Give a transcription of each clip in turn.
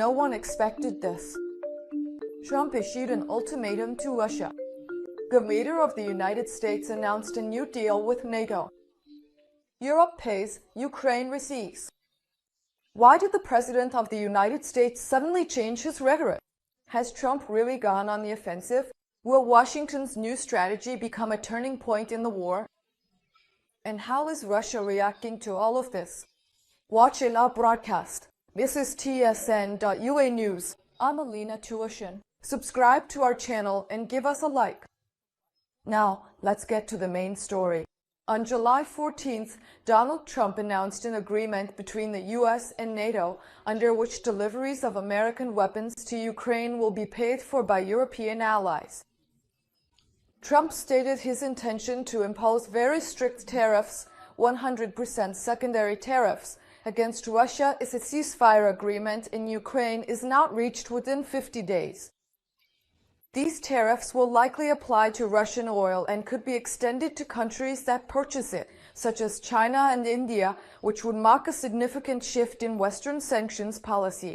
No one expected this. Trump issued an ultimatum to Russia. The leader of the United States announced a new deal with NATO. Europe pays, Ukraine receives. Why did the President of the United States suddenly change his rhetoric? Has Trump really gone on the offensive? Will Washington's new strategy become a turning point in the war? And how is Russia reacting to all of this? Watch in our broadcast. This is TSN.ua News. I'm Melania. Subscribe to our channel and give us a like. Now, let's get to the main story. On July 14th, Donald Trump announced an agreement between the US and NATO under which deliveries of American weapons to Ukraine will be paid for by European allies. Trump stated his intention to impose very strict tariffs, 100% secondary tariffs, against Russia if a ceasefire agreement in Ukraine is not reached within 50 days. These tariffs will likely apply to Russian oil and could be extended to countries that purchase it, such as China and India, which would mark a significant shift in Western sanctions policy.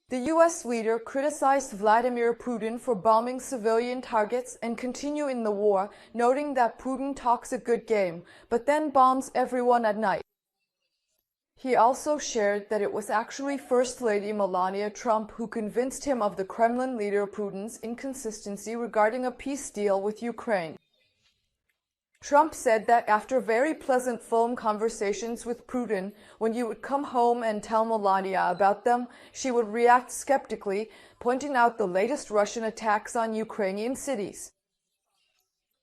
The US leader criticized Vladimir Putin for bombing civilian targets and continuing the war, noting that Putin talks a good game, but then bombs everyone at night. He also shared that it was actually First Lady Melania Trump who convinced him of the Kremlin leader Putin's inconsistency regarding a peace deal with Ukraine. Trump said that after very pleasant phone conversations with Putin, when he would come home and tell Melania about them, she would react skeptically, pointing out the latest Russian attacks on Ukrainian cities.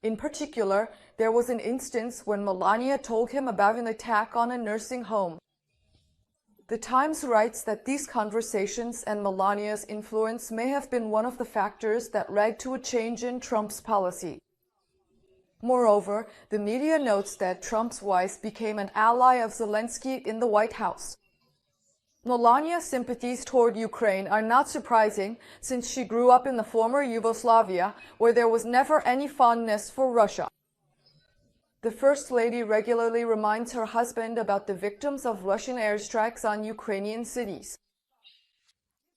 In particular, there was an instance when Melania told him about an attack on a nursing home. The Times writes that these conversations and Melania's influence may have been one of the factors that led to a change in Trump's policy. Moreover, the media notes that Trump's wife became an ally of Zelenskyy in the White House. Melania's sympathies toward Ukraine are not surprising since she grew up in the former Yugoslavia, where there was never any fondness for Russia. The First Lady regularly reminds her husband about the victims of Russian airstrikes on Ukrainian cities.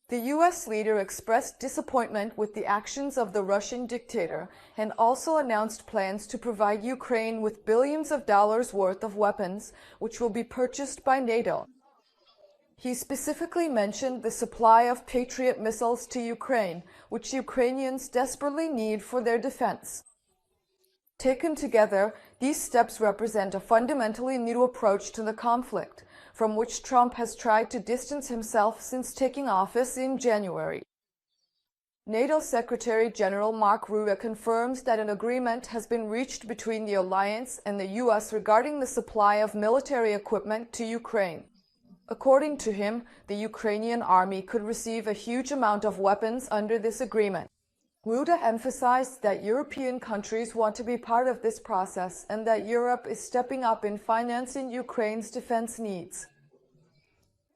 The US leader expressed disappointment with the actions of the Russian dictator and also announced plans to provide Ukraine with billions of dollars worth of weapons, which will be purchased by NATO. He specifically mentioned the supply of Patriot missiles to Ukraine, which Ukrainians desperately need for their defense. Taken together, these steps represent a fundamentally new approach to the conflict, from which Trump has tried to distance himself since taking office in January. NATO Secretary General Mark Rutte confirms that an agreement has been reached between the alliance and the US regarding the supply of military equipment to Ukraine. According to him, the Ukrainian army could receive a huge amount of weapons under this agreement. Rutte emphasized that European countries want to be part of this process and that Europe is stepping up in financing Ukraine's defense needs.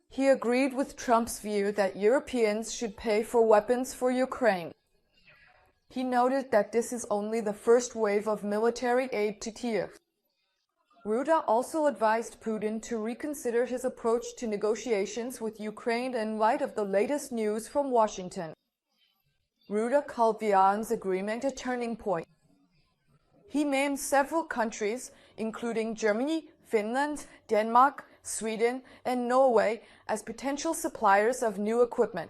He agreed with Trump's view that Europeans should pay for weapons for Ukraine. He noted that this is only the first wave of military aid to Kyiv. Rutte also advised Putin to reconsider his approach to negotiations with Ukraine in light of the latest news from Washington. Rutte called Vienna's agreement a turning point. He named several countries, including Germany, Finland, Denmark, Sweden, and Norway, as potential suppliers of new equipment.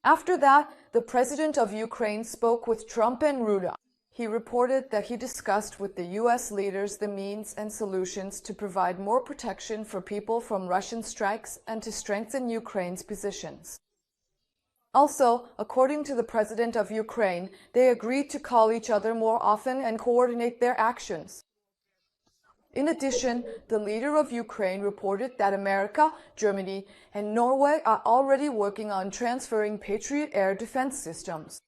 After that, the president of Ukraine spoke with Trump and Rutte. He reported that he discussed with the US leaders the means and solutions to provide more protection for people from Russian strikes and to strengthen Ukraine's positions. Also, according to the president of Ukraine, they agreed to call each other more often and coordinate their actions. In addition, the leader of Ukraine reported that America, Germany, and Norway are already working on transferring Patriot air defense systems.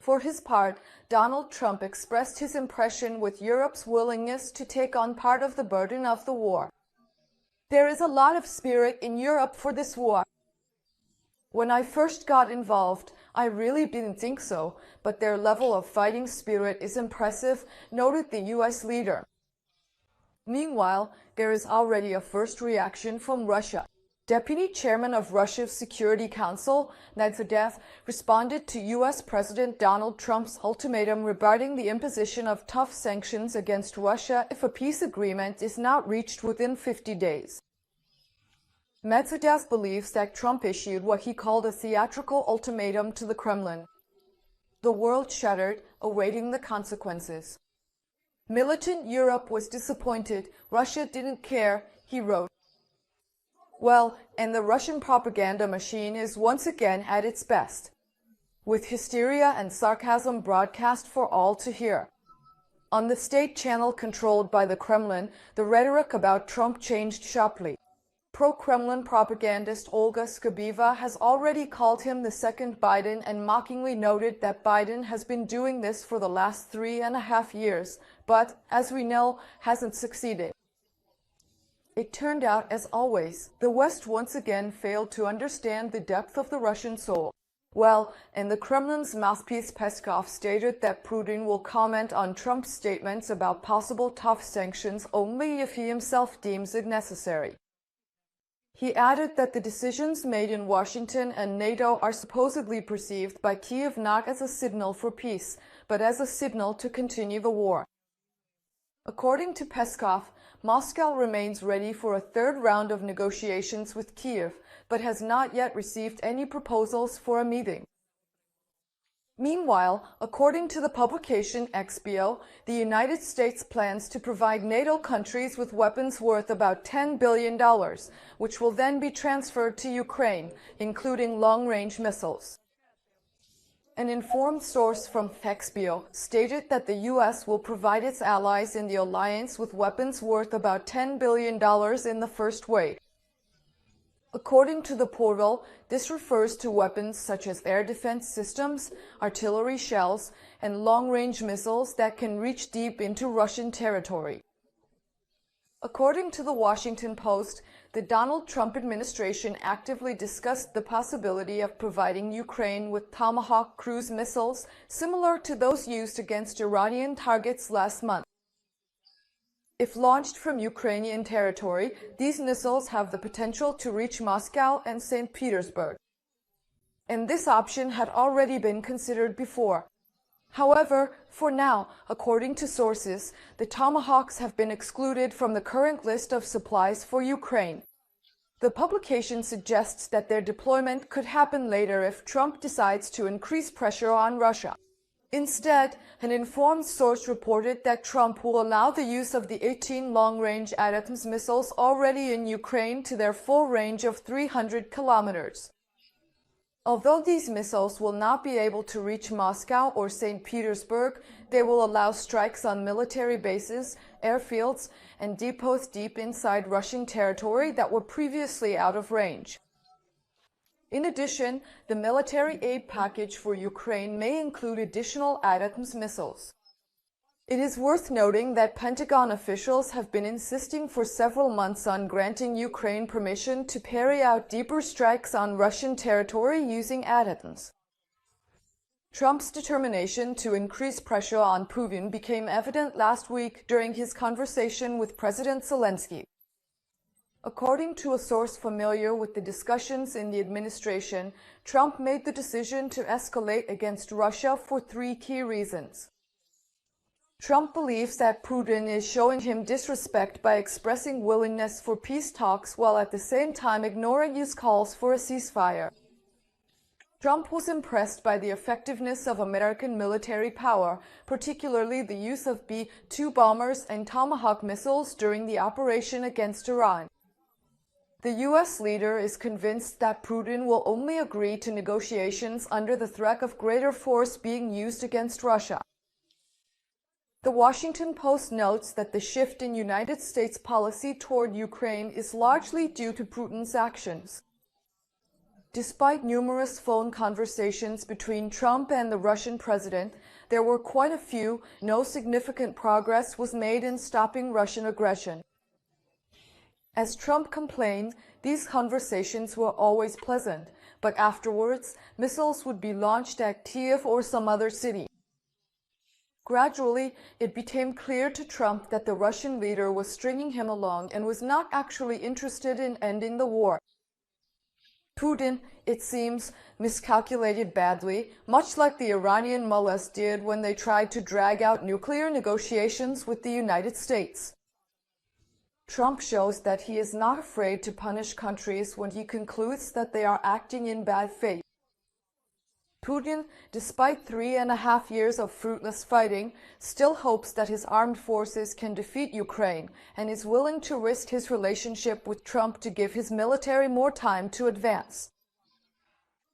For his part, Donald Trump expressed his impression with Europe's willingness to take on part of the burden of the war. There is a lot of spirit in Europe for this war. When I first got involved, I really didn't think so, but their level of fighting spirit is impressive, noted the US leader. Meanwhile, there is already a first reaction from Russia. Deputy Chairman of Russia's Security Council, Medvedev, responded to US President Donald Trump's ultimatum regarding the imposition of tough sanctions against Russia if a peace agreement is not reached within 50 days. Medvedev believes that Trump issued what he called a theatrical ultimatum to the Kremlin. The world shuddered, awaiting the consequences. Militant Europe was disappointed. Russia didn't care, he wrote. Well, and the Russian propaganda machine is once again at its best, with hysteria and sarcasm broadcast for all to hear. On the state channel controlled by the Kremlin, the rhetoric about Trump changed sharply. Pro-Kremlin propagandist Olga Skobeva has already called him the second Biden and mockingly noted that Biden has been doing this for the last 3.5 years, but, as we know, hasn't succeeded. It turned out, as always, the West once again failed to understand the depth of the Russian soul. Well, and the Kremlin's mouthpiece Peskov stated that Putin will comment on Trump's statements about possible tough sanctions only if he himself deems it necessary. He added that the decisions made in Washington and NATO are supposedly perceived by Kiev not as a signal for peace, but as a signal to continue the war. According to Peskov, Moscow remains ready for a third round of negotiations with Kiev, but has not yet received any proposals for a meeting. Meanwhile, according to the publication XBO, the United States plans to provide NATO countries with weapons worth about $10 billion, which will then be transferred to Ukraine, including long-range missiles. An informed source from XBO stated that the U.S. will provide its allies in the alliance with weapons worth about $10 billion in the first wave. According to the portal, this refers to weapons such as air defense systems, artillery shells, and long-range missiles that can reach deep into Russian territory. According to the Washington Post, the Donald Trump administration actively discussed the possibility of providing Ukraine with Tomahawk cruise missiles similar to those used against Iranian targets last month. If launched from Ukrainian territory, these missiles have the potential to reach Moscow and St. Petersburg. And this option had already been considered before. However, for now, according to sources, the Tomahawks have been excluded from the current list of supplies for Ukraine. The publication suggests that their deployment could happen later if Trump decides to increase pressure on Russia. Instead, an informed source reported that Trump will allow the use of the 18 long-range ATACMS missiles already in Ukraine to their full range of 300 kilometers. Although these missiles will not be able to reach Moscow or St. Petersburg, they will allow strikes on military bases, airfields, and depots deep inside Russian territory that were previously out of range. In addition, the military aid package for Ukraine may include additional ATACMS missiles. It is worth noting that Pentagon officials have been insisting for several months on granting Ukraine permission to carry out deeper strikes on Russian territory using ATACMS. Trump's determination to increase pressure on Putin became evident last week during his conversation with President Zelenskyy. According to a source familiar with the discussions in the administration, Trump made the decision to escalate against Russia for 3 key reasons. Trump believes that Putin is showing him disrespect by expressing willingness for peace talks while at the same time ignoring his calls for a ceasefire. Trump was impressed by the effectiveness of American military power, particularly the use of B-2 bombers and Tomahawk missiles during the operation against Iran. The U.S. leader is convinced that Putin will only agree to negotiations under the threat of greater force being used against Russia. The Washington Post notes that the shift in United States policy toward Ukraine is largely due to Putin's actions. Despite numerous phone conversations between Trump and the Russian president, there were quite a few. No significant progress was made in stopping Russian aggression. As Trump complained, these conversations were always pleasant, but afterwards, missiles would be launched at Kiev or some other city. Gradually, it became clear to Trump that the Russian leader was stringing him along and was not actually interested in ending the war. Putin, it seems, miscalculated badly, much like the Iranian mullahs did when they tried to drag out nuclear negotiations with the United States. Trump shows that he is not afraid to punish countries when he concludes that they are acting in bad faith. Putin, despite 3.5 years of fruitless fighting, still hopes that his armed forces can defeat Ukraine and is willing to risk his relationship with Trump to give his military more time to advance.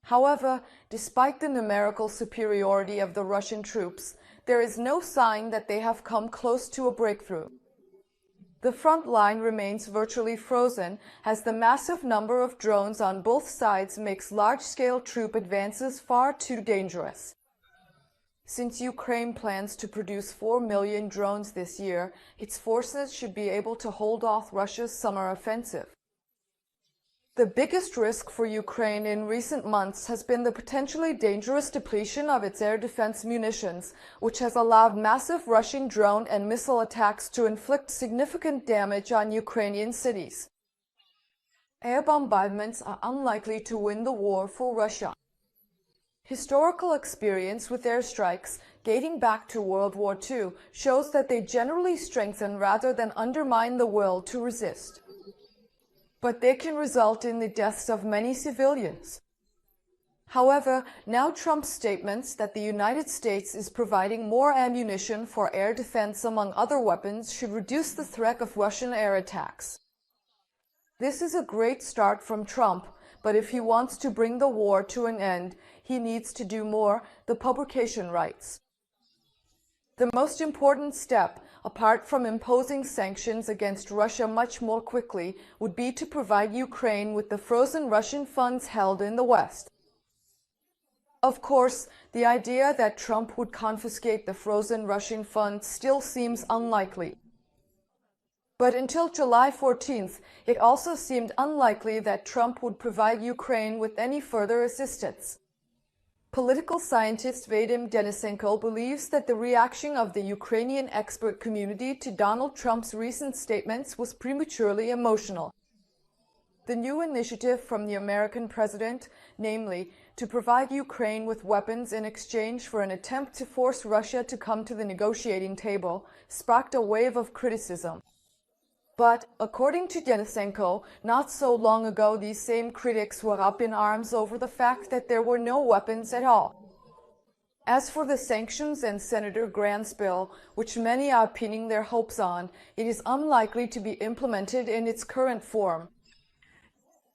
However, despite the numerical superiority of the Russian troops, there is no sign that they have come close to a breakthrough. The front line remains virtually frozen as the massive number of drones on both sides makes large-scale troop advances far too dangerous. Since Ukraine plans to produce 4 million drones this year, its forces should be able to hold off Russia's summer offensive. The biggest risk for Ukraine in recent months has been the potentially dangerous depletion of its air defense munitions, which has allowed massive Russian drone and missile attacks to inflict significant damage on Ukrainian cities. Air bombardments are unlikely to win the war for Russia. Historical experience with airstrikes, dating back to World War II, shows that they generally strengthen rather than undermine the will to resist. But they can result in the deaths of many civilians. However, now Trump's statements that the United States is providing more ammunition for air defense among other weapons should reduce the threat of Russian air attacks. This is a great start from Trump, but if he wants to bring the war to an end, he needs to do more, the publication writes. The most important step, apart from imposing sanctions against Russia much more quickly, would be to provide Ukraine with the frozen Russian funds held in the West. Of course, the idea that Trump would confiscate the frozen Russian funds still seems unlikely. But until July 14th, it also seemed unlikely that Trump would provide Ukraine with any further assistance. Political scientist Vadim Denisenko believes that the reaction of the Ukrainian expert community to Donald Trump's recent statements was prematurely emotional. The new initiative from the American president, namely, to provide Ukraine with weapons in exchange for an attempt to force Russia to come to the negotiating table, sparked a wave of criticism. But, according to Denisenko, not so long ago these same critics were up in arms over the fact that there were no weapons at all. As for the sanctions and Senator Grant's bill, which many are pinning their hopes on, it is unlikely to be implemented in its current form.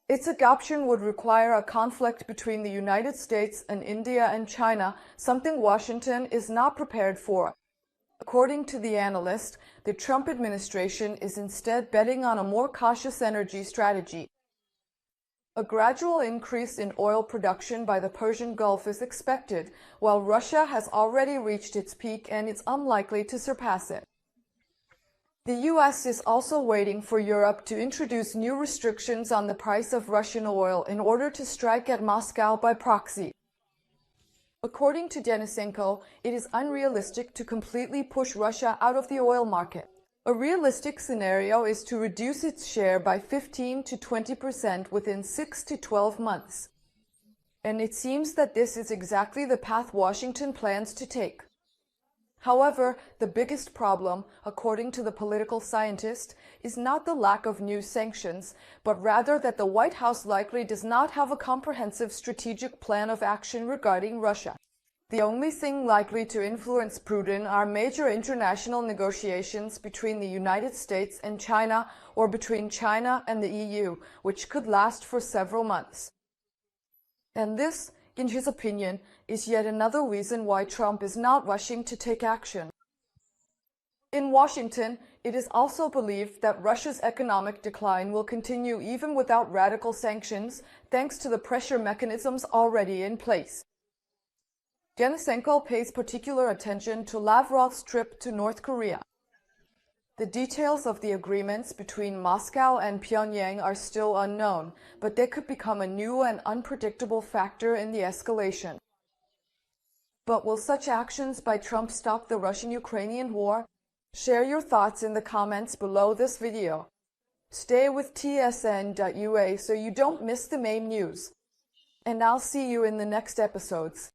Its adoption would require a conflict between the United States and India and China, something Washington is not prepared for. According to the analyst, the Trump administration is instead betting on a more cautious energy strategy. A gradual increase in oil production by the Persian Gulf is expected, while Russia has already reached its peak and it's unlikely to surpass it. The US is also waiting for Europe to introduce new restrictions on the price of Russian oil in order to strike at Moscow by proxy. According to Denisenko, it is unrealistic to completely push Russia out of the oil market. A realistic scenario is to reduce its share by 15 to 20% within 6 to 12 months. And it seems that this is exactly the path Washington plans to take. However, the biggest problem, according to the political scientist, is not the lack of new sanctions, but rather that the White House likely does not have a comprehensive strategic plan of action regarding Russia. The only thing likely to influence Putin are major international negotiations between the United States and China or between China and the EU, which could last for several months. And this, in his opinion, is yet another reason why Trump is not rushing to take action. In Washington, it is also believed that Russia's economic decline will continue even without radical sanctions, thanks to the pressure mechanisms already in place. Denisenko pays particular attention to Lavrov's trip to North Korea. The details of the agreements between Moscow and Pyongyang are still unknown, but they could become a new and unpredictable factor in the escalation. But will such actions by Trump stop the Russian-Ukrainian war? Share your thoughts in the comments below this video. Stay with TSN.ua so you don't miss the main news. and I'll see you in the next episodes.